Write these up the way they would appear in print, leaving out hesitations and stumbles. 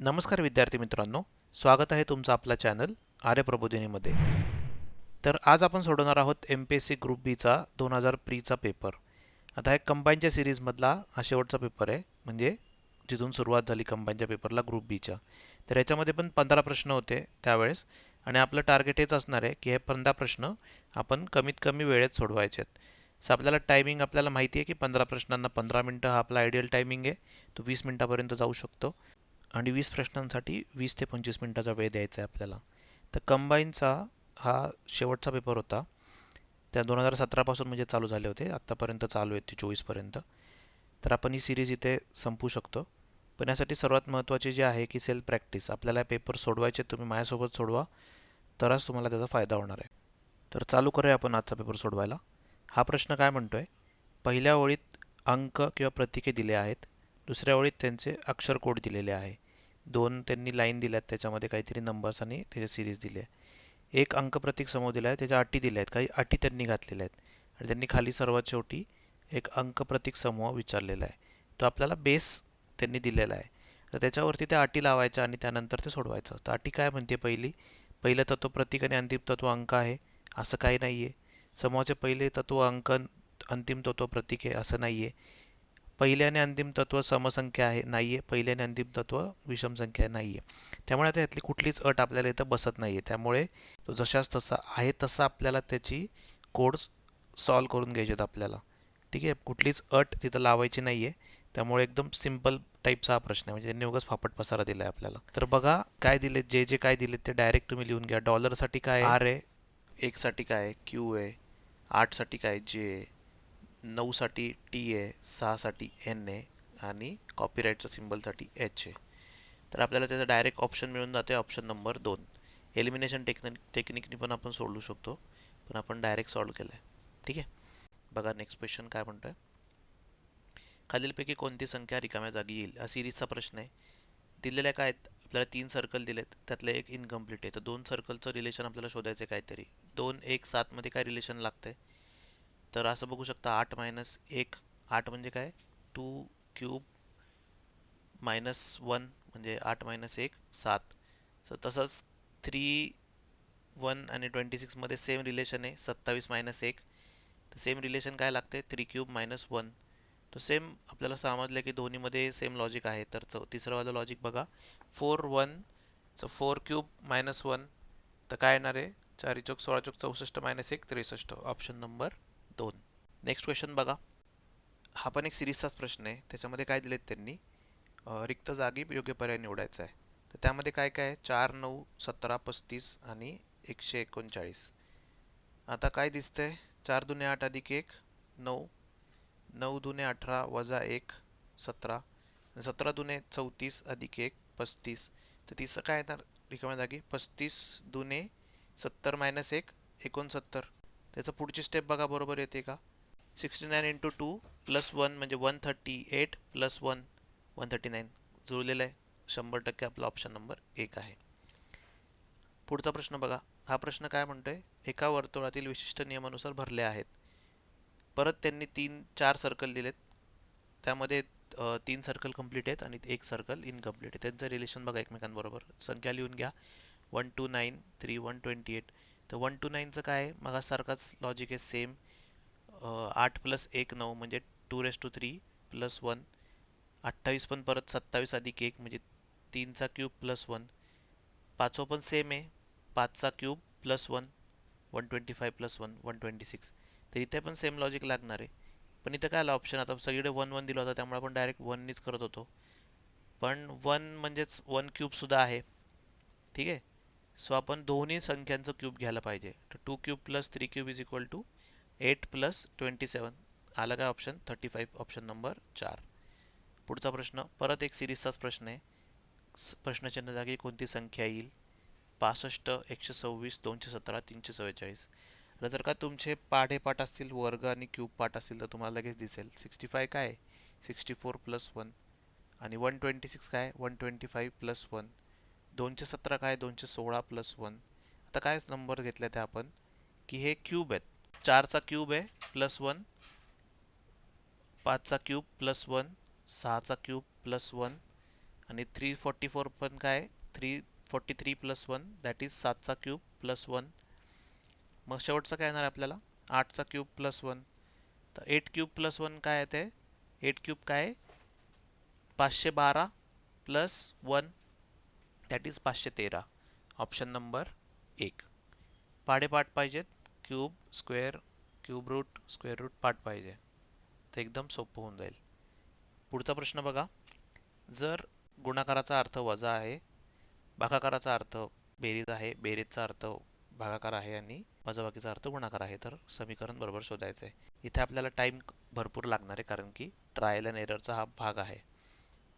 नमस्कार विद्यार्थी मित्रांनो, स्वागत आहे तुमचं आपला चॅनल आर्य प्रबोधिनीमध्ये. तर आज आपण सोडवणार आहोत MPSC ग्रुप बीचा 2000 प्रीचा पेपर. आता हे कंबाईनच्या सिरीजमधला हा शेवटचा पेपर आहे, म्हणजे जिथून सुरुवात झाली कंबाईनच्या पेपरला ग्रुप बीच्या. तर याच्यामध्ये पण 15 प्रश्न होते त्यावेळेस, आणि आपलं टार्गेट हेच असणार आहे की हे 15 प्रश्न आपण कमीत कमी वेळेत सोडवायचे आहेत. सो आपल्याला टायमिंग आपल्याला माहिती आहे की 15 प्रश्नांना 15 मिनटं हा आपला आयडियल टायमिंग आहे. तो 20 मिनटापर्यंत जाऊ शकतो आणि 20 प्रश्नांसाठी 20 ते 25 मिनटाचा वेळ द्यायचा आहे आपल्याला. तर कंबाईनचा हा शेवटचा पेपर होता. त्या 2017 पासून म्हणजे चालू झाले होते, आत्तापर्यंत चालू आहेत ते 24पर्यंत. तर आपण ही सिरीज इथे संपवू शकतो. पण यासाठी सर्वात महत्त्वाचे जे आहे की सेल्फ प्रॅक्टिस. आपल्याला पेपर सोडवायचे, तुम्ही माझ्यासोबत सोडवा, तरच तुम्हाला त्याचा फायदा होणार आहे. तर चालू करूया आपण आजचा पेपर सोडवायला. हा प्रश्न काय म्हणतोय, पहिल्या ओळीत अंक किंवा प्रतीके दिले आहेत, दुसऱ्या ओळीत त्यांचे अक्षर कोड दिलेले आहे. दोन त्यांनी लाईन दिल्यात, त्याच्यामध्ये काहीतरी नंबर्स आणि त्याची सिरीज दिली आहे. एक अंक प्रतीक समूह दिला आहे, त्याच्या अटी दिल्या आहेत, काही अटी त्यांनी घातलेल्या आहेत, आणि त्यांनी खाली सर्वात शेवटी एक अंक प्रतीक समूह विचारलेला आहे. तो आपल्याला बेस त्यांनी दिलेला आहे. तर त्याच्यावरती त्या अटी लावायच्या आणि त्यानंतर ते सोडवायचं. तर अटी काय म्हणते, पहिलं तत्व प्रतीक आणि अंतिम तत्व अंक आहे असं काही नाही आहे. समूहाचे पहिले तत्व अंक, अंतिम तत्व प्रतीक आहे असं नाही आहे. पहिले आणि अंतिम तत्व समसंख्या आहे नाही आहे. पहिले आणि अंतिम तत्व विषम संख्या नाही आहे. त्यामुळे आता यातली कुठलीच अट आपल्याला इथं बसत नाही आहे. त्यामुळे तो जशाच तसा आहे तसा आपल्याला त्याची कोड्स सॉल्व करून घ्यायचे आहेत आपल्याला. ठीक आहे, कुठलीच अट तिथं लावायची नाही आहे. त्यामुळे एकदम सिम्पल टाईपचा हा प्रश्न आहे, म्हणजे त्यांनी उगाच फापट पसारा दिला आहे आपल्याला. तर बघा काय दिले, जे जे काय दिले ते डायरेक्ट तुम्ही लिहून घ्या. डॉलरसाठी काय आर आहे, एकसाठी काय क्यू आहे, 8साठी काय जे आहे, 9साठी टी आहे, 6साठी एन आहे, आणि कॉपीराईटच्या सिम्बलसाठी एच आहे. तर आपल्याला त्याचं डायरेक्ट ऑप्शन मिळून जाते, ऑप्शन नंबर 2. एलिमिनेशन टेक्निकनी पण आपण सोडवू शकतो, पण आपण डायरेक्ट सॉल्व केलं आहे. ठीक आहे, बघा नेक्स्ट क्वेश्चन काय म्हणतो आहे. खालीलपैकी कोणती संख्या रिकाम्या जागी येईल, हा सिरीजचा प्रश्न आहे. दिलेल्या काय आहेत आपल्याला, 3 सर्कल दिलेत, त्यातलं एक इनकम्प्लीट आहे. तर 2 सर्कलचं रिलेशन आपल्याला शोधायचं आहे काहीतरी. 2, 1, 7 मध्ये काय रिलेशन लागतंय, तर असं बघू शकता 8 मायनस 1. 8 म्हणजे काय, 2 क्यूब मायनस 1 म्हणजे 8 मायनस 1 7. सो तसंच 3, 1 आणि 26 मध्ये सेम रिलेशन आहे, 27 मायनस 1. तर सेम रिलेशन काय लागते, 3 क्यूब मायनस 1. तो सेम आपल्याला समजलं की दोन्हीमध्ये सेम लॉजिक आहे. तर तिसरंवालं लॉजिक बघा, 4 1 4 क्यूब मायनस 1. तर काय येणार आहे, 4 चौक 16 चौक 64 minus 1 63. Option number 2. Next question बघा, हा पण एक सिरीजचाच प्रश्न आहे. त्याच्यामध्ये काय दिलेत त्यांनी, रिक्त जागी योग्य पर्याय निवडायचा आहे. तर त्यामध्ये काय काय आहे, 4 9 17 35 आणि 139. आता काय दिसतंय, 4 दुने 8 अधिक 1 9, 9 दुने 18 वजा 1 17, 17 दुने 34 अधिक 1 35. तर तिसरं काय येणार रिकाम्या जागी, 35 दुने 70 मायनस 1 69. त्याचं पुढची स्टेप बघा बरोबर येते का, 69 इंटू 2 प्लस 1 म्हणजे 138 प्लस 1 139. जुळलेलं आहे, 100% आपला ऑप्शन नंबर 1 आहे. पुढचा प्रश्न बघा, हा प्रश्न काय म्हणतोय, एका वर्तुळातील विशिष्ट नियमानुसार भरले आहेत. परत त्यांनी 4 सर्कल दिलेत, त्यामध्ये 3 सर्कल कंप्लीट आहेत आणि 1 सर्कल इनकम्प्लीट आहे. त्यांचं रिलेशन बघा एकमेकांबरोबर, संख्या लिहून घ्या, 129 3 128. तर 129चं काय आहे, मगासारखाच लॉजिक आहे सेम. 8 प्लस 1 9 म्हणजे 2⁻³ प्लस 1. 28 पण परत 27 अधिक 1 म्हणजे 3चा क्यूब प्लस 1. 5 पण सेम आहे, 5चा क्यूब प्लस 1 125 प्लस 1 126. तर इथे पण सेम लॉजिक लागणार आहे. पण इथं काय आलं ऑप्शन, आता सगळीकडे 1 1 दिलं होतं त्यामुळे आपण डायरेक्ट 1नीच करत होतो. पण 1 म्हणजेच 1 क्यूबसुद्धा आहे. ठीक आहे, सो आपण दोन्ही संख्यांचं क्यूब घ्यायला पाहिजे. तर 2 cube plus 3 cube is equal to 8 प्लस 27. आला काय ऑप्शन 35, ऑप्शन नंबर 4. पुढचा प्रश्न परत एक सिरीजचाच प्रश्न आहे. प्रश्नचिन्ह जागी कोणती संख्या येईल, 65 126 217 344. जर का तुमचे पाढेपाठ असतील, वर्ग आणि क्यूब पाठ असतील, तर तुम्हाला लगेच दिसेल. 65 काय, 64 प्लस 1, आणि 126 काय 125 प्लस 1. 217 काय 216 प्लस 1. आता काय नंबर घेतले ते आपण की हे क्यूब आहेत. 4चा क्यूब आहे प्लस 1, 5चा क्यूब प्लस 1, 6चा क्यूब प्लस 1, आणि 344 पण काय 343 प्लस 1 दॅट इज 7चा क्यूब प्लस 1. मग शेवटचं काय येणार आपल्याला 8चा क्यूब प्लस 1. तर 8 क्यूब प्लस 1 काय आहे ते 8 क्यूब काय 512 plus 1 that is 513. Option number 1. पाडेपाठ पाहिजेत cube square cube root square root पाठ पाहिजे तर एकदम सोपं होऊन जाईल. पुढचा प्रश्न बघा. जर गुणाकाराचा अर्थ वजा आहे, भागाकाराचा अर्थ बेरीज आहे, बेरीजचा अर्थ भागाकार आहे आणि वजाबाकीचा अर्थ गुणाकार आहे, तर समीकरण बरोबर शोधायचं आहे. इथे आपल्याला टाईम भरपूर लागणार आहे कारण की ट्रायल अँड एररचा हा भाग आहे.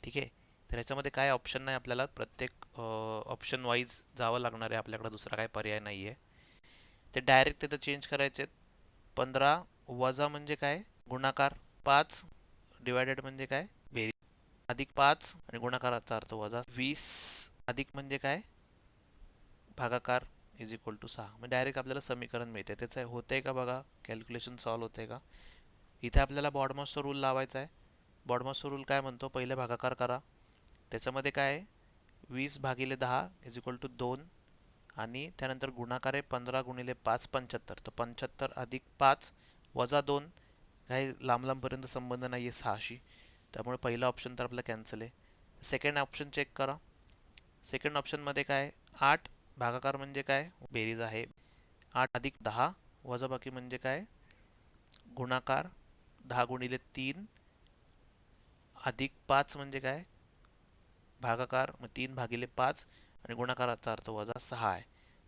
ठीक आहे. तर ह्याच्यामध्ये काय ऑप्शन नाही, आपल्याला प्रत्येक ऑप्शन वाईज जावं लागणार आहे. आपल्याकडे दुसरा काय पर्याय नाही आहे. ते डायरेक्ट तिथं चेंज करायचे. 15 वजा म्हणजे काय गुणाकार, 5 डिवायडेड म्हणजे काय बेरीज, अधिक 5 आणि गुणाकाराचा अर्थ वजा 20 अधिक म्हणजे काय भागाकार इज इक्वल टू 6. म्हणजे डायरेक्ट आपल्याला समीकरण मिळते. त्याचं होतंय का बघा, कॅल्क्युलेशन सॉल्व होतंय का. इथे आपल्याला बॉडमॉसचा रूल लावायचा आहे. बॉडमॉसचा रूल काय म्हणतो, पहिले भागाकार करा. त्याच्यामध्ये काय आहे 20 भागिले 10 इज इक्वल टू 2 आणि त्यानंतर गुणाकार आहे 15 गुणिले 5 75. तर 75 अधिक 5 वजा 2 काही लांब लांबपर्यंत संबंध नाही आहे 6शी, त्यामुळे पहिला ऑप्शन तर आपला कॅन्सल आहे. सेकंड ऑप्शन चेक करा. सेकंड ऑप्शनमध्ये काय 8 भागाकार म्हणजे काय बेरीज आहे, 8 अधिक 10 वजाबाकी म्हणजे काय गुणाकार, 10 गुणिले 3 अधिक 5 म्हणजे काय भागाकार, मग 3 भागिले 5 आणि गुणाकाराचा अर्थ वजा 6 आहे.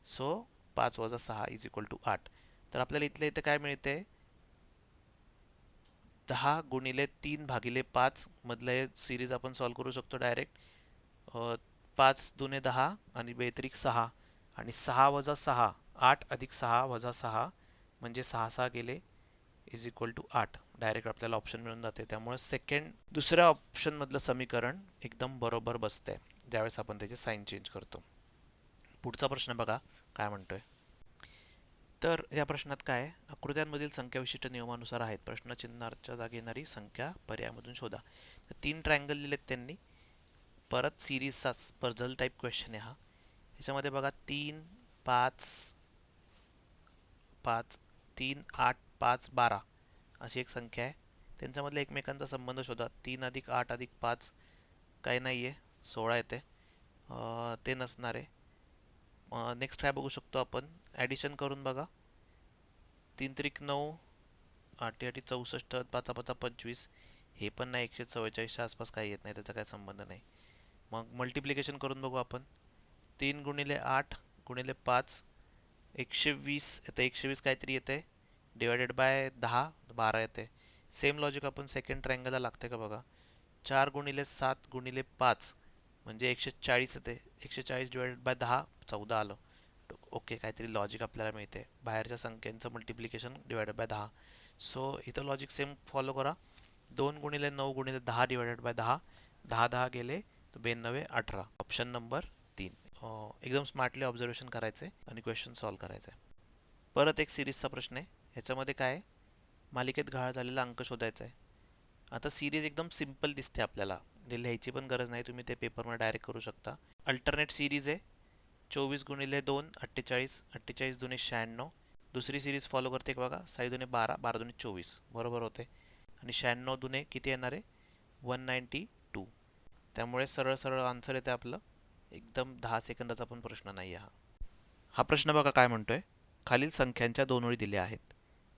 सो 5 वजा 6 इज इक्वल टू 8. तर आपल्याला इथल्या इथे काय मिळते 10 गुणिले 3 भागिले 5 मधलं हे सिरीज आपण सॉल्व करू शकतो डायरेक्ट. 5 दुने 10 आणि बेत्रिक 6 आणि 6 वजा 6 8 अधिक 6 वजा 6 म्हणजे 6 6 गेले इज इक्वल टू 8. डायरेक्ट आपल्याला ऑप्शन मिळून जाते. त्यामुळे दुसऱ्या ऑप्शनमधलं समीकरण एकदम बरोबर बसतंय ज्यावेळेस आपण त्याचे साईन चेंज करतो. पुढचा प्रश्न बघा काय म्हणतोय. तर या प्रश्नात काय आकृत्यांमधील संख्या विशिष्ट नियमानुसार आहेत. प्रश्नचिन्हाच्या जागी येणारी संख्या पर्यायामधून शोधा. तर 3 ट्रायंगल दिलेत त्यांनी. परत सिरीजचा पझल टाईप क्वेश्चन आहे हा. त्याच्यामध्ये बघा 3 5 5 3 8 5 12 अशी एक संख्या आहे. त्यांच्यामधल्या एकमेकांचा संबंध शोधा. 3 अधिक 8 अधिक 5 काही नाही आहे 16 येते, ते नसणार आहे. नेक्स्ट काय बघू शकतो आपण ॲडिशन करून बघा. 3 त्रिक 9 8 8 64 5 5 25 हे पण नाही 144च्या आसपास काही येत नाही, त्याचा काही संबंध नाही. मग मल्टिप्लिकेशन करून बघू आपण. 3 गुणिले 8 गुणिले 5 120 येतं, 120 काहीतरी येते डिवायडेड बाय 10 12 येते. सेम लॉजिक आपण सेकंड ट्रायंगलला लागते का बघा. 4 गुणिले 7 गुणिले 5 म्हणजे 140 येते, 140 डिवायडेड बाय 10 14 आलं. ओके, काहीतरी लॉजिक आपल्याला मिळते. बाहेरच्या संख्यांचं मल्टिप्लिकेशन डिवायडेड बाय 10. सो इथं लॉजिक सेम फॉलो करा. 2 गुणिले 9 गुणिले 10 डिवायडेड बाय 10 10 10 गेले तर 92 18. Option number 3. एकदम स्मार्टली ऑब्झर्वेशन करायचं आहे आणि क्वेश्चन सॉल्व करायचं आहे. परत एक सिरीजचा प्रश्न आहे. ह्याच्यामध्ये काय मालिकेत घाळ झालेला अंक शोधायचा आहे. आता सिरीज एकदम सिम्पल दिसते आपल्याला, लिहायची पण गरज नाही, तुम्ही ते पेपरमध्ये डायरेक्ट करू शकता. अल्टरनेट सिरीज आहे. 24 गुणिले 2 48 48 दुने 96. दुसरी सिरीज फॉलो करते का बघा 6 दुने 12 12 दुने 24 बरोबर होते. आणि 96 दुने किती येणार आहे 192. त्यामुळे सरळ सरळ आन्सर येते आपलं. एकदम 10 सेकंदाचा पण प्रश्न नाही आहे हा प्रश्न बघा काय म्हणतोय. खालील संख्यांच्या 2 ओळी दिल्या आहेत.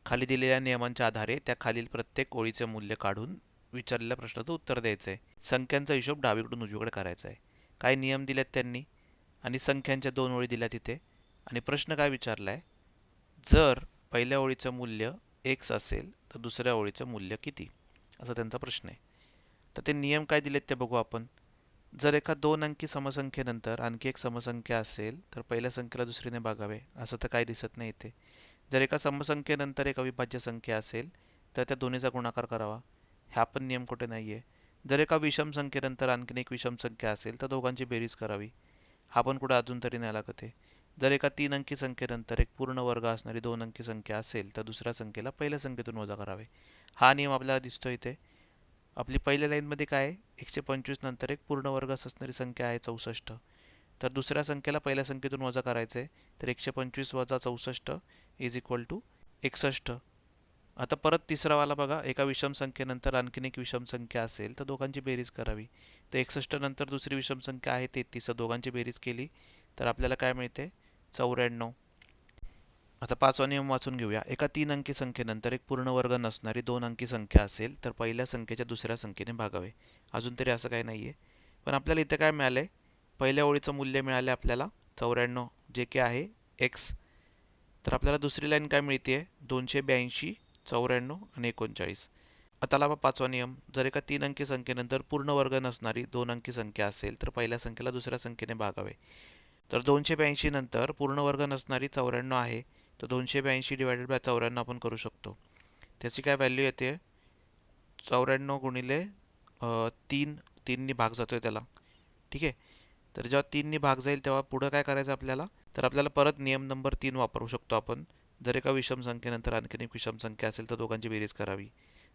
खाली दिलेल्या नियमांच्या आधारे त्या खालील प्रत्येक ओळीचे मूल्य काढून विचारलेल्या प्रश्नाचं उत्तर द्यायचं आहे. संख्यांचा हिशोब डावीकडून उजवीकडे करायचा आहे. काही नियम दिलेत त्यांनी आणि संख्यांच्या 2 ओळी दिल्या तिथे. आणि प्रश्न काय विचारला आहे, जर पहिल्या ओळीचं मूल्य x असेल तर दुसऱ्या ओळीचं मूल्य किती, असा त्यांचा प्रश्न आहे. तर ते नियम काय दिलेत ते बघू आपण. जर एका 2 अंकी समसंख्येनंतर आणखी एक समसंख्या असेल तर पहिल्या संख्येला दुसरीने भागावे, असं तर काही दिसत नाही इथे. जर एका समसंख्येनंतर एक अविभाज्य संख्या असेल तर त्या दोन्हीचा गुणाकार करावा, हा पण नियम कुठे नाही आहे. जर एका विषम संख्येनंतर आणखीन एक विषम संख्या असेल तर दोघांची बेरीज करावी, हा पण कुठे अजून तरी नाही लागत आहे. जर एका 3 अंकी संख्येनंतर एक पूर्ण वर्ग असणारी 2 अंकी संख्या असेल तर दुसऱ्या संख्येला पहिल्या संख्येतून वजा करावे, हा नियम आपल्याला दिसतो इथे. आपली पहिल्या लाईनमध्ये काय आहे, 125 नंतर एक पूर्ण वर्गास असणारी संख्या आहे 64. तर दुसऱ्या संख्येला पहिल्या संख्येतून वजा करायचं आहे, तर 125 वजा 64 इज इक्वल टू 61. आता परत तिसरा वाला बघा, एका विषम संख्येनंतर आणखीन एक विषम संख्या असेल तर दोघांची बेरीज करावी. तर 61 नंतर दुसरी विषम संख्या आहे 33, दोघांची बेरीज केली तर आपल्याला काय मिळते, 94. आता पाचवा नियम वाचून घेऊया. एका 3 अंकी संख्येनंतर एक पूर्ण वर्ग नसणारी 2 अंकी संख्या असेल तर पहिल्या संख्येच्या दुसऱ्या संख्येने भागावे. अजून तरी असं काही नाही आहे, पण आपल्याला इथे काय मिळालं आहे, पहिल्या ओळीचं मूल्य मिळाले आपल्याला 94, जे की आहे x. तर आपल्याला दुसरी लाईन काय मिळते, 282, 94 आणि 39. आता लावा पाचवा नियम. जर एका 3 अंकी संख्येनंतर पूर्ण वर्ग नसणारी 2 अंकी संख्या असेल तर पहिल्या संख्येला दुसऱ्या संख्येने भागावे. तर 282 नंतर पूर्ण वर्ग नसणारी 94 आहे, तर 282 डिवायडेड बाय 94 आपण करू शकतो. त्याची काय व्हॅल्यू येते, 94 गुणिले 3, 3नी भाग जातोय त्याला. ठीक आहे. तर जेव्हा 3नी भाग जाईल तेव्हा पुढं काय करायचं आपल्याला, तर आपल्याला परत नियम नंबर 3 वापरू शकतो आपण. जर एका विषम संख्येनंतर आणखीन एक विषम संख्या असेल तर दोघांची बेरीज करावी.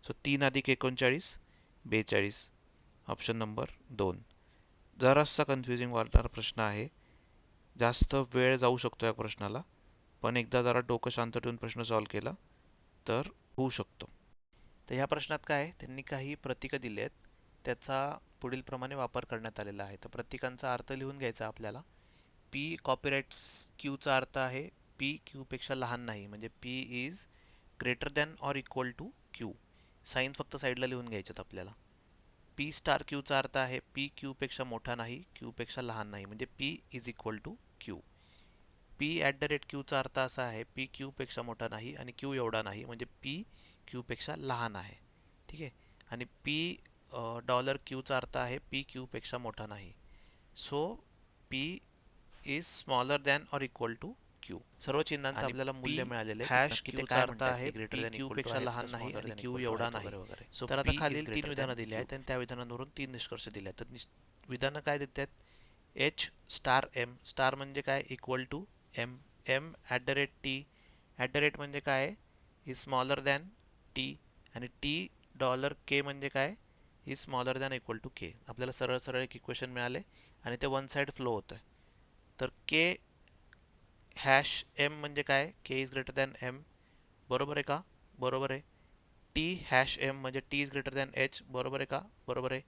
सो 3 अधिक 39 42, ऑप्शन नंबर 2. जरासा कन्फ्युजिंग वाटणारा प्रश्न आहे, जास्त वेळ जाऊ शकतो या प्रश्नाला, पण एकदा जरा डोकं शांत ठेवून प्रश्न सॉल्व केला तर होऊ शकतो. तर ह्या प्रश्नात काय आहे, त्यांनी काही प्रतीकं दिली आहेत, त्याचा पुढील प्रमाणे वापर करण्यात आलेला आहे. तर प्रतीकांचा अर्थ लिहून घ्यायचा आपल्याला. पी कॉपीराइट्स क्यूचा अर्थ आहे पी क्यूपेक्षा लहान नाही, म्हणजे P is greater than or equal to Q. Sign फक्त साईडला लिहून घ्यायच्यात आपल्याला. पी स्टार क्यूचा अर्थ आहे पी क्यूपेक्षा मोठा नाही, क्यूपेक्षा लहान नाही, म्हणजे P is equal to Q. P at the rate क्यूचा अर्थ असा आहे पी क्यूपेक्षा मोठा नाही आणि क्यू एवढा नाही, म्हणजे पी क्यूपेक्षा लहान आहे. ठीक आहे. आणि पी डॉलर क्यूचा अर्थ आहे पी क्यूपेक्षा मोठा नाही. So P is smaller than or equal to Q. सर्व चिन्हांचं आपल्याला मूल्य मिळालेले आहे. हॅश क्यूचा अर्थ आहे पी क्यूपेक्षा लहान नाही आणि क्यू एवढा नाही. सो तर आता खालील 3 विधानं दिली आहेत आणि त्या विधानांवरून 3 निष्कर्ष दिले आहेत. तर विधानं काय देतात, एच स्टार एम, स्टार म्हणजे काय, equal to M, M at the rate T, at the rate म्हणजे काय, इज स्मॉलर दॅन टी, आणि टी डॉलर के म्हणजे काय, is smaller than equal to K. आपल्याला सरळ सरळ एक इक्वेशन मिळाले आणि ते वन साईड फ्लो होतं आहे. तर के हॅश एम म्हणजे काय, के इज ग्रेटर दॅन एम, बरोबर आहे का, बरोबर आहे. टी हॅश एम म्हणजे T is greater than H, बरोबर आहे का, बरोबर आहे.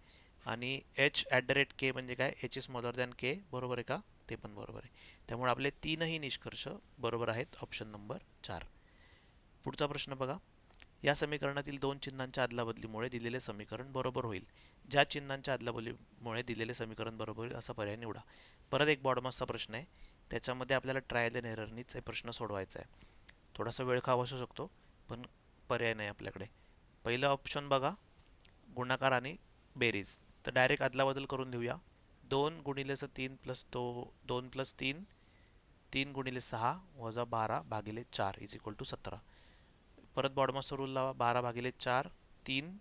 आणि एच ॲट द रेट के म्हणजे काय, एच इज स्मॉलर दॅन के, बरोबर आहे का, ते पण बरोबर आहे. त्यामुळे आपले तीनही निष्कर्ष बरोबर आहेत, ऑप्शन नंबर 4. पुढचा प्रश्न बघा. या समीकरणातील दोन चिन्हांच्या अदलाबदलीमुळे दिलेले समीकरण बरोबर होईल. ज्या चिन्हांच्या अदलाबदलीमुळे दिलेले समीकरण बरोबर होईल असा पर्याय निवडा. परत एक बॉडमासचा प्रश्न आहे, त्याच्यामध्ये आपल्याला ट्रायल अँड एररनीच हे प्रश्न सोडवायचा आहे. थोडासा वेळ खावा असू शकतो, पण पर्याय नाही आपल्याकडे. पहिलं ऑप्शन बघा, गुणाकार आणि बेरीज. तर डायरेक्ट अदलाबदल करून लिहूया. 2 गुणिले 3 प्लस 2 प्लस 3, 3 गुणिले 6 वजा 12 भागिले 4 इज इक्वल टू 17. परत बॉडमास्टर रूल लावा, 12 भागिले 4 3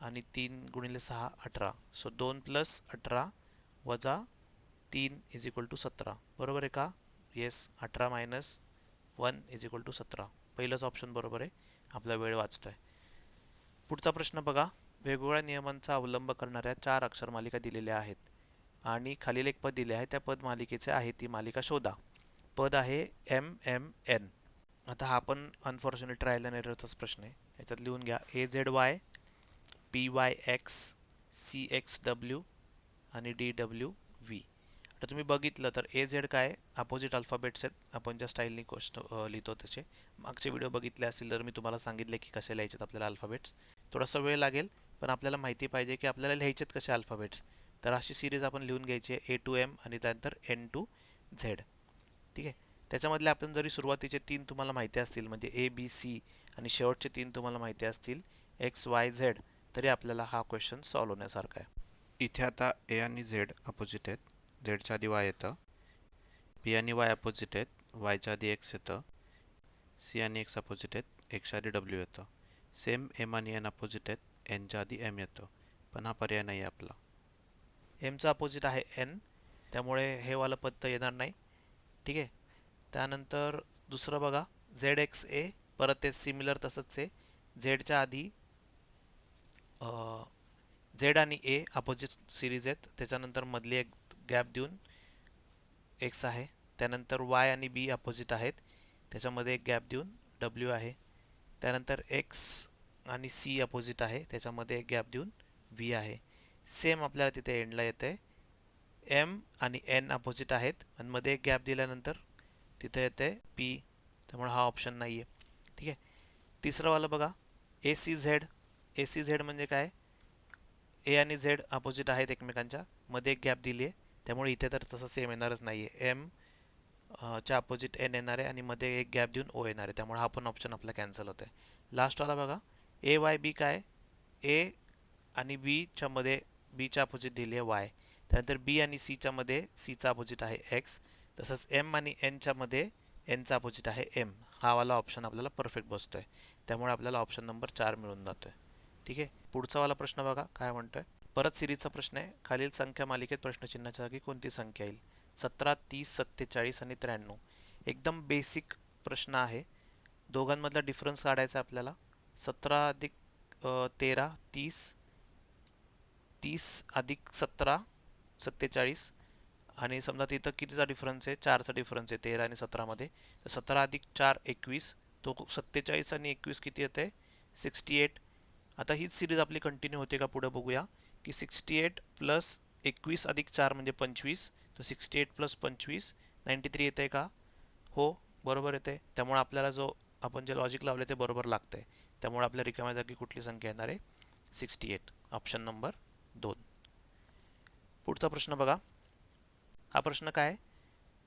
आणि 3 गुणिले 6 18. सो 2 प्लस 18 वजा 3 इज इक्वल टू 17, बरोबर आहे का, yes. 18 minus 1 is equal to 17. पहिलंच ऑप्शन बरोबर आहे, आपला वेळ वाचतोय. पुढचा प्रश्न बघा. वेगवेगळ्या नियमांचा अवलंब करणाऱ्या 4 अक्षर मालिका दिलेल्या आहेत आणि खालील एक पद दिले आहे, त्या पद मालिकेचे आहे ती मालिका शोधा. पद आहे एम एम एन. आता हा पण अनफॉर्च्युनेट ट्रायल अँड एररचाच प्रश्न आहे. याच्यात लिहून घ्या, A Z Y, P Y X, C X W आणि डी डब्ल्यू व्ही. आता तुम्ही बघितलं तर ए झेड काय, अपोजिट अल्फाबेट्स आहेत, आपण ज्या स्टाईलनी लिहितो तसे. मागचे व्हिडिओ बघितले असतील तर मी तुम्हाला सांगितले की कसे लिहायचे आपल्याला अल्फाबेट्स. थोडासा वेळ लागेल, पण आपल्याला माहिती पाहिजे की आपल्याला लिहायचेत कसे अल्फाबेट्स. तर अशी सिरीज आपण लिहून घ्यायची आहे, ए टू एम आणि त्यानंतर एन टू झेड. ठीक आहे. त्याच्यामधले आपण जरी सुरुवातीचे 3 तुम्हाला माहिती असतील, म्हणजे ए बी सी, आणि शेवटचे 3 तुम्हाला माहिती असतील, एक्स वाय झेड, तरी आपल्याला हा क्वेश्चन सॉल्व्ह होण्यासारखा आहे. इथे आता ए आणि झेड अपोजिट आहेत, झेडच्या आधी वाय येतं. पी आणि वाय अपोजिट आहेत, वायच्या आधी एक्स येतं. सी आणि एक्स अपोजिट आहेत, एक्सच्या आधी डब्ल्यू येतं. सेम एम आणि एन अपोजिट आहेत, एनच्या आधी एम येतं. पण हा पर्याय नाही आहे आपला. एमचा अपोजिट आहे एन, त्यामुळे हे वालं पद तर येणार नाही. ठीक आहे. त्यानंतर दुसरं बघा, झेड एक्स ए, परत ते सिमिलर तसंच आहे. झेडच्या आधी झेड आणि ए अपोजिट सिरीज आहेत, त्याच्यानंतर मधली एक गॅप देऊन एक्स आहे. त्यानंतर वाय आणि बी अपोजिट आहेत, त्याच्यामध्ये एक गॅप देऊन डब्ल्यू आहे. त्यानंतर एक्स आणि सी अपोजिट आहे, त्याच्यामध्ये एक गॅप देऊन व्ही आहे. सेम आपल्याला तिथे एंडला येते एम आणि एन अपोजिट आहेत आणि मध्ये एक गॅप दिल्यानंतर तिथे येते पी, त्यामुळे हा ऑप्शन नाही आहे. ठीक आहे. तिसरं वाला बघा, ए सी झेड. ए सी झेड म्हणजे काय, ए आणि झेड अपोजिट आहेत एकमेकांच्या, मध्ये एक गॅप दिली आहे, त्यामुळे इथे तर तसं सेम येणारच नाही आहे. एम च्या अपोजिट एन येणार आहे आणि मध्ये एक गॅप देऊन ओ येणार आहे, त्यामुळे हा पण ऑप्शन आपला कॅन्सल होतो आहे. लास्टवाला बघा, ए वाय बी काय, ए आणि बीच्या मध्ये बीच्या अपोजिट दिली आहे वाय, त्यानंतर बी आणि सीच्या मध्ये सीचा अपोजिट आहे एक्स, तसंच एम आणि एनच्या मध्ये एनचा अपोजिट आहे एम. हा वाला ऑप्शन आपल्याला परफेक्ट बसतोय, त्यामुळे आपल्याला ऑप्शन नंबर 4 मिळून जातोय. ठीक आहे. पुढचा वाला प्रश्न बघा काय म्हणतोय. परत सिरीजचा प्रश्न आहे. खालील संख्या मालिकेत प्रश्नचिन्हाच्या जागी कोणती संख्या येईल. 17, 30, 47 आणि 93. एकदम बेसिक प्रश्न आहे. दोघांमधला डिफरन्स काढायचा आपल्याला. 17 अधिक 13 30, 30 अधिक 17 47, आणि समजा तिथं कितीचा डिफरन्स आहे, 4चा डिफरन्स आहे 13 आणि 17मध्ये, तर 17 अधिक 4 21, तो 47 आणि 21 किती येते 68. आता हीच सिरीज आपली कंटिन्यू होते का पुढे बघूया की 68 प्लस 21 अधिक 4 म्हणजे 25, तर 68 प्लस 25 93 येते का, हो बरोबर येते. त्यामुळे आपल्याला जो आपण जे लॉजिक लावले ते बरोबर लागतंय, त्यामुळे आपल्या रिकाम्या जागी कुठली संख्या येणार आहे 68, ऑप्शन नंबर 2. पुढचा प्रश्न बघा. हा प्रश्न काय,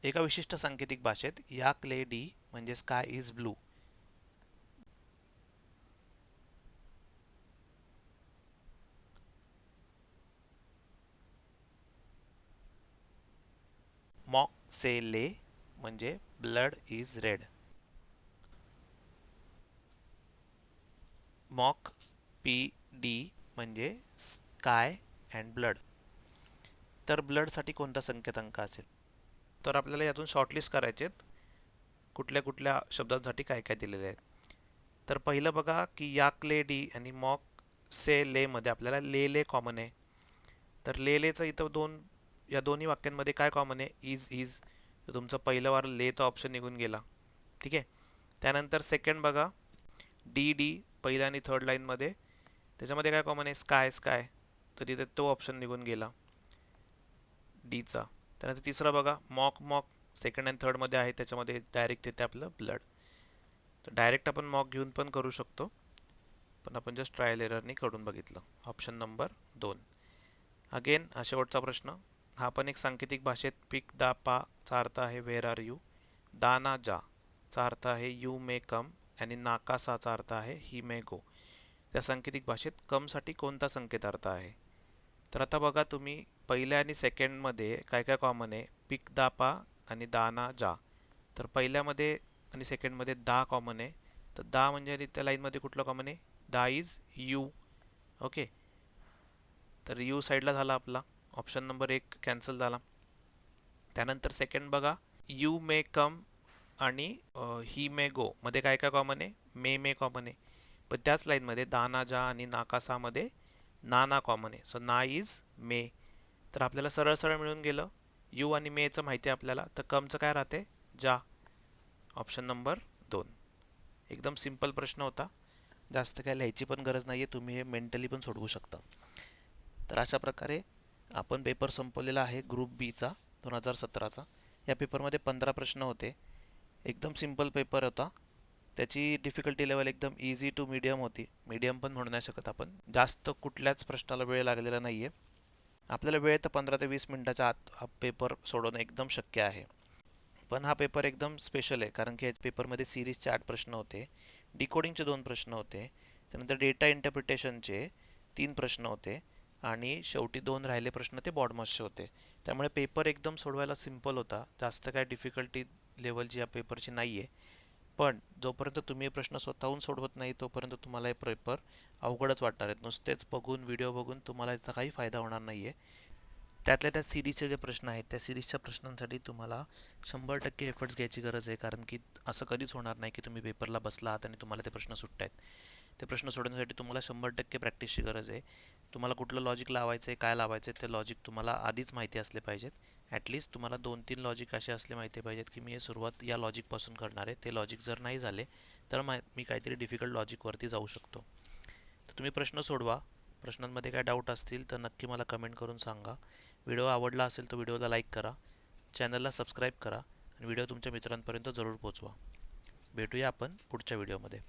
एका विशिष्ट सांकेतिक भाषेत याक ले डी म्हणजे स्काय इज ब्लू, मॉक से ले म्हणजे blood is red, mock P D म्हणजे स्काय अँड ब्लड. तर ब्लडसाठी कोणता संकेतांक असेल. तर आपल्याला यातून शॉर्टलिस्ट करायचे आहेत कुठल्या कुठल्या शब्दांसाठी काय काय दिलेले आहेत. तर पहिलं बघा की याक ले डी आणि मॉक से ले मध्ये आपल्याला ले ले कॉमन आहे. तर ले लेचं इथं या दोन्ही वाक्यांमध्ये काय कॉमन आहे, इज इज. तर तुमचं पहिलं वार लेचा ऑप्शन निघून गेला. ठीक आहे. त्यानंतर सेकंड बघा, डी डी पहिल्या आणि थर्ड लाईनमध्ये, त्याच्यामध्ये काय कॉमन आहे, स्काय स्काय, तर तिथे तो ऑप्शन निघून गेला डीचा. त्यानंतर तिसरं बघा, मॉक मॉक सेकंड अँड थर्डमध्ये आहे, त्याच्यामध्ये डायरेक्ट येते आपलं ब्लड. तर डायरेक्ट आपण मॉक घेऊन पण करू शकतो, पण आपण जस्ट ट्रायल एररनी काढून बघितलं, ऑप्शन नंबर 2. अगेन हा शेवटचा प्रश्न. हा पण एक सांकेतिक भाषेत पिक दा पा चा अर्थ आहे वेअर आर यू, दाना जा चा अर्थ आहे यू मे कम आणि नाकासाचा अर्थ आहे ही मे गो. त्या सांकेतिक भाषेत कमसाठी कोणता संकेतार्थ आहे. तर आता बघा तुम्ही, पहिल्या आणि सेकंडमध्ये काय काय कॉमन आहे, पिक दा पा आणि दाना जा. तर पहिल्यामध्ये आणि सेकंडमध्ये दा कॉमन आहे, तर दा म्हणजे त्या लाईनमध्ये कुठलं कॉमन आहे, दा इज यू. ओके. तर यू साईडला झाला आपला, ऑप्शन नंबर 1 कॅन्सल झाला. त्यानंतर सेकंड बघा, यू मे कम आणि ही मे गो मध्ये काय काय कॉमन आहे, मे मे कॉमन आहे. पण त्याच लाईनमध्ये दाना जा आणि नाकासामध्ये नाना कॉमन आहे, सो ना इज मे. तर आपल्याला सरळ सरळ मिळून गेलं. यू आणि मेचं माहिती आहे आपल्याला, तर कमचं काय राहते, जा, ऑप्शन नंबर 2. एकदम सिंपल प्रश्न होता, जास्त काय लिहायची पण गरज नाही आहे, तुम्ही हे मेंटली पण सोडवू शकता. तर अशा प्रकारे आपण पेपर संपवलेला आहे ग्रुप बीचा 2017चा. या पेपरमध्ये 15 प्रश्न होते. एकदम सिंपल पेपर होता. त्याची डिफिकल्टी लेवल एकदम इझी टू मीडियम होती. मीडियम पण म्हणू नाही शकत आपण. जास्त कुठल्याच प्रश्नाला वेळ लागलेला नाही आहे. आपल्याला वेळ तर 15 ते 20 मिनिटाच्या आत हा पेपर सोडवणं एकदम शक्य आहे. पण हा पेपर एकदम स्पेशल आहे, कारण की या पेपरमध्ये सिरीजचे 8 प्रश्न होते, डिकोडिंगचे 2 प्रश्न होते, त्यानंतर डेटा इंटरप्रिटेशनचे 3 प्रश्न होते आणि शेवटी 2 राहिले प्रश्न ते बॉडमासचे होते. त्यामुळे पेपर एकदम सोडवायला सिंपल होता. जास्त काय डिफिकल्टी लेवलची या पेपरची नाही आहे. पण जोपर्यंत तुम्ही प्रश्न स्वतःहून सोडवत नाही तोपर्यंत तुम्हाला हे पेपर अवघडच वाटणार आहेत. नुसतेच बघून व्हिडिओ बघून तुम्हाला याचा काही फायदा होणार नाही आहे. त्यातल्या त्या सिरीजचे जे प्रश्न आहेत त्या सिरीजच्या प्रश्नांसाठी तुम्हाला 100% एफर्ट्स घ्यायची गरज आहे, कारण की असं कधीच होणार नाही की तुम्ही पेपरला बसला आहात आणि तुम्हाला ते प्रश्न सुटत आहेत. ते प्रश्न सोडवण्यासाठी तुम्हाला 100% प्रॅक्टिसची गरज आहे. तुम्हाला कुठलं लॉजिक लावायचं आहे, काय लावायचं आहे, ते लॉजिक तुम्हाला आधीच माहिती असले पाहिजेत. ॲटलिस्ट तुम्हाला 2-3 लॉजिक असे असले माहिती पाहिजेत की मी हे सुरुवात या लॉजिकपासून करणार आहे. ते लॉजिक जर नाही झाले तर मी काहीतरी डिफिकल्ट लॉजिकवरती जाऊ शकतो. तर तुम्ही प्रश्न सोडवा. प्रश्नांमध्ये काय डाऊट असतील तर नक्की मला कमेंट करून सांगा. व्हिडिओ आवडला असेल तर व्हिडिओला लाईक करा, चॅनलला सबस्क्राईब करा आणि व्हिडिओ तुमच्या मित्रांपर्यंत जरूर पोहोचवा. भेटूया आपण पुढच्या व्हिडिओमध्ये.